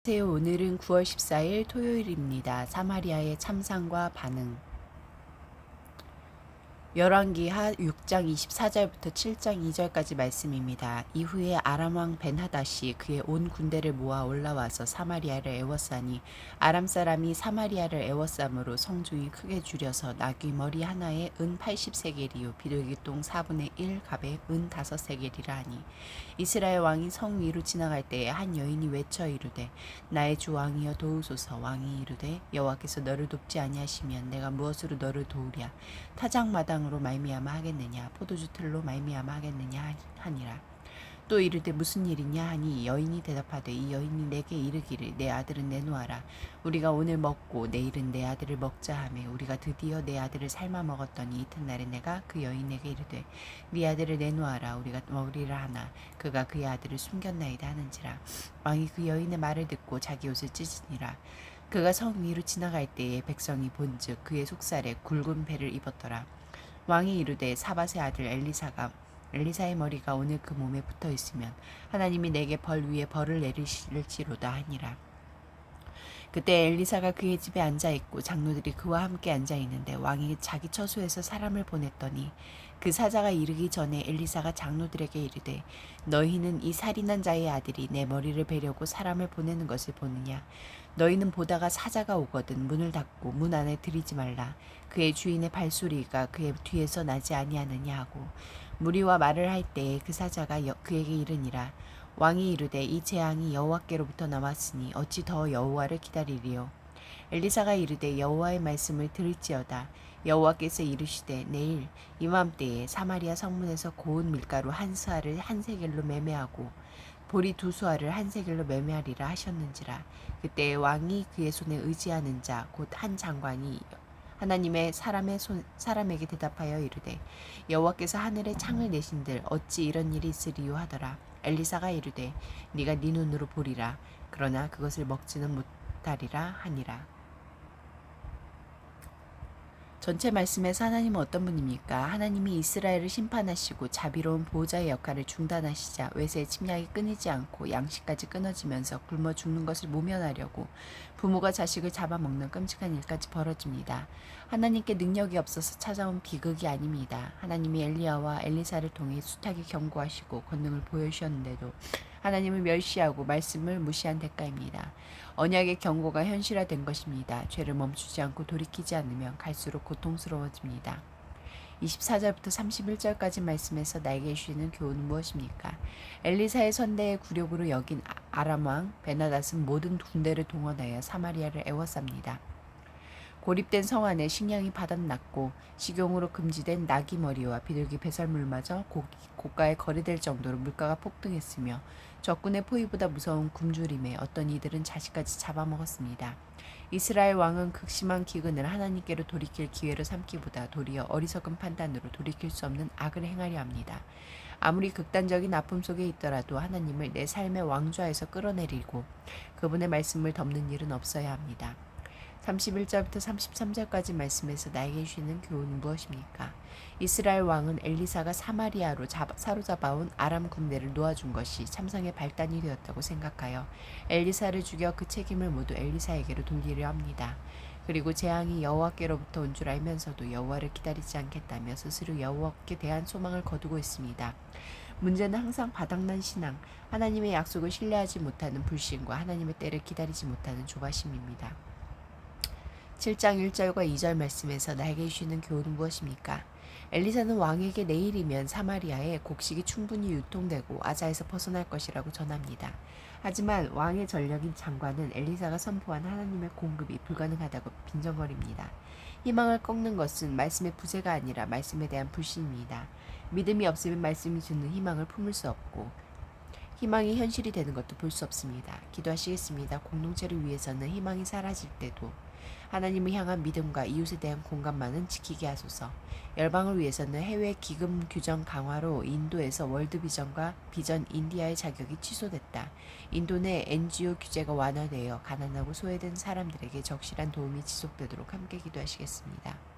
안녕하세요. 오늘은 9월 14일 토요일입니다. 사마리아의 참상과 반응. 열왕기하 6장 24절부터 7장 2절까지 말씀입니다. 이후에 아람 왕 벤하닷이 그의 온 군대를 모아 올라와서 사마리아를 애워싸니 아람 사람이 사마리아를 애워싸므로 성중이 크게 줄여서 나귀 머리 하나에 은 80세겔이요 비둘기똥 4분의 1 갑에 은 5세겔이라 하니 이스라엘 왕이 성 위로 지나갈 때에 한 여인이 외쳐 이르되 나의 주 왕이여 도우소서. 왕이 이르되 여호와께서 너를 돕지 아니하시면 내가 무엇으로 너를 도우랴. 타작마당으로 말미암아 하겠느냐 포도주 틀로 말미암아 하겠느냐 하니라. 또 이르되 무슨 일이냐 하니 여인이 대답하되 이 여인이 내게 이르기를 내 아들은 내놓아라. 우리가 오늘 먹고 내일은 내 아들을 먹자 하매 우리가 드디어 내 아들을 삶아 먹었더니 이튿날에 내가 그 여인에게 이르되 네 아들을 내놓아라. 우리가 먹으리라 하나 그가 그의 아들을 숨겼나이다 하는지라. 왕이 그 여인의 말을 듣고 자기 옷을 찢으니라. 그가 성 위로 지나갈 때에 백성이 본즉 그의 속살에 굵은 배를 입었더라. 왕이 이르되 사밧의 아들 엘리사의 머리가 오늘 그 몸에 붙어 있으면 하나님이 내게 벌 위에 벌을 내리실지로다 하니라. 그때 엘리사가 그의 집에 앉아 있고 장로들이 그와 함께 앉아 있는데 왕이 자기 처소에서 사람을 보냈더니 그 사자가 이르기 전에 엘리사가 장로들에게 이르되 너희는 이 살인한 자의 아들이 내 머리를 베려고 사람을 보내는 것을 보느냐. 너희는 보다가 사자가 오거든 문을 닫고 문 안에 들이지 말라. 그의 주인의 발소리가 그의 뒤에서 나지 아니하느냐 하고 무리와 말을 할 때에 그 사자가 그에게 이르니라. 왕이 이르되 이 재앙이 여호와께로부터 나왔으니 어찌 더 여호와를 기다리리요. 엘리사가 이르되 여호와의 말씀을 들을지어다. 여호와께서 이르시되 내일 이맘때에 사마리아 성문에서 고운 밀가루 한 스아를 한 세겔로 매매하고 보리 두 수아를 한 세겔로 매매하리라 하셨는지라. 그때 왕이 그의 손에 의지하는 자 곧 한 장관이 하나님의 사람에게 대답하여 이르되 여호와께서 하늘에 창을 내신들 어찌 이런 일이 있으리요 하더라. 엘리사가 이르되 네가 네 눈으로 보리라. 그러나 그것을 먹지는 못하리라 하니라. 전체 말씀에서 하나님은 어떤 분입니까? 하나님이 이스라엘을 심판하시고 자비로운 보호자의 역할을 중단하시자 외세의 침략이 끊이지 않고 양식까지 끊어지면서 굶어 죽는 것을 모면하려고 부모가 자식을 잡아먹는 끔찍한 일까지 벌어집니다. 하나님께 능력이 없어서 찾아온 비극이 아닙니다. 하나님이 엘리야와 엘리사를 통해 숱하게 경고하시고 권능을 보여주셨는데도 하나님을 멸시하고 말씀을 무시한 대가입니다. 언약의 경고가 현실화된 것입니다. 죄를 멈추지 않고 돌이키지 않으면 갈수록 고통스러워집니다. 24절부터 31절까지 말씀에서 나에게 주시는 교훈은 무엇입니까? 엘리사의 선대의 굴욕으로 여긴 아람 왕 베나닷은 모든 군대를 동원하여 사마리아를 애워쌉니다. 고립된 성 안에 식량이 바닥났고 식용으로 금지된 나귀 머리와 비둘기 배설물마저 고가에 거래될 정도로 물가가 폭등했으며 적군의 포위보다 무서운 굶주림에 어떤 이들은 자식까지 잡아먹었습니다. 이스라엘 왕은 극심한 기근을 하나님께로 돌이킬 기회로 삼기보다 도리어 어리석은 판단으로 돌이킬 수 없는 악을 행하려 합니다. 아무리 극단적인 아픔 속에 있더라도 하나님을 내 삶의 왕좌에서 끌어내리고 그분의 말씀을 덮는 일은 없어야 합니다. 31절부터 33절까지 말씀에서 나에게 주시는 교훈은 무엇입니까? 이스라엘 왕은 엘리사가 사마리아로 사로잡아온 아람 군대를 놓아준 것이 참성의 발단이 되었다고 생각하여 엘리사를 죽여 그 책임을 모두 엘리사에게로 돌리려 합니다. 그리고 재앙이 여호와께로부터 온 줄 알면서도 여호와를 기다리지 않겠다며 스스로 여호와께 대한 소망을 거두고 있습니다. 문제는 항상 바닥난 신앙, 하나님의 약속을 신뢰하지 못하는 불신과 하나님의 때를 기다리지 못하는 조바심입니다. 7장 1절과 2절 말씀에서 나에게 주시는 교훈은 무엇입니까? 엘리사는 왕에게 내일이면 사마리아에 곡식이 충분히 유통되고 아자에서 벗어날 것이라고 전합니다. 하지만 왕의 전력인 장관은 엘리사가 선포한 하나님의 공급이 불가능하다고 빈정거립니다. 희망을 꺾는 것은 말씀의 부재가 아니라 말씀에 대한 불신입니다. 믿음이 없으면 말씀이 주는 희망을 품을 수 없고 희망이 현실이 되는 것도 볼 수 없습니다. 기도하시겠습니다. 공동체를 위해서는 희망이 사라질 때도 하나님을 향한 믿음과 이웃에 대한 공감만은 지키게 하소서. 열방을 위해서는 해외 기금 규정 강화로 인도에서 월드비전과 비전 인디아의 자격이 취소됐다. 인도 내 NGO 규제가 완화되어 가난하고 소외된 사람들에게 적실한 도움이 지속되도록 함께 기도하시겠습니다.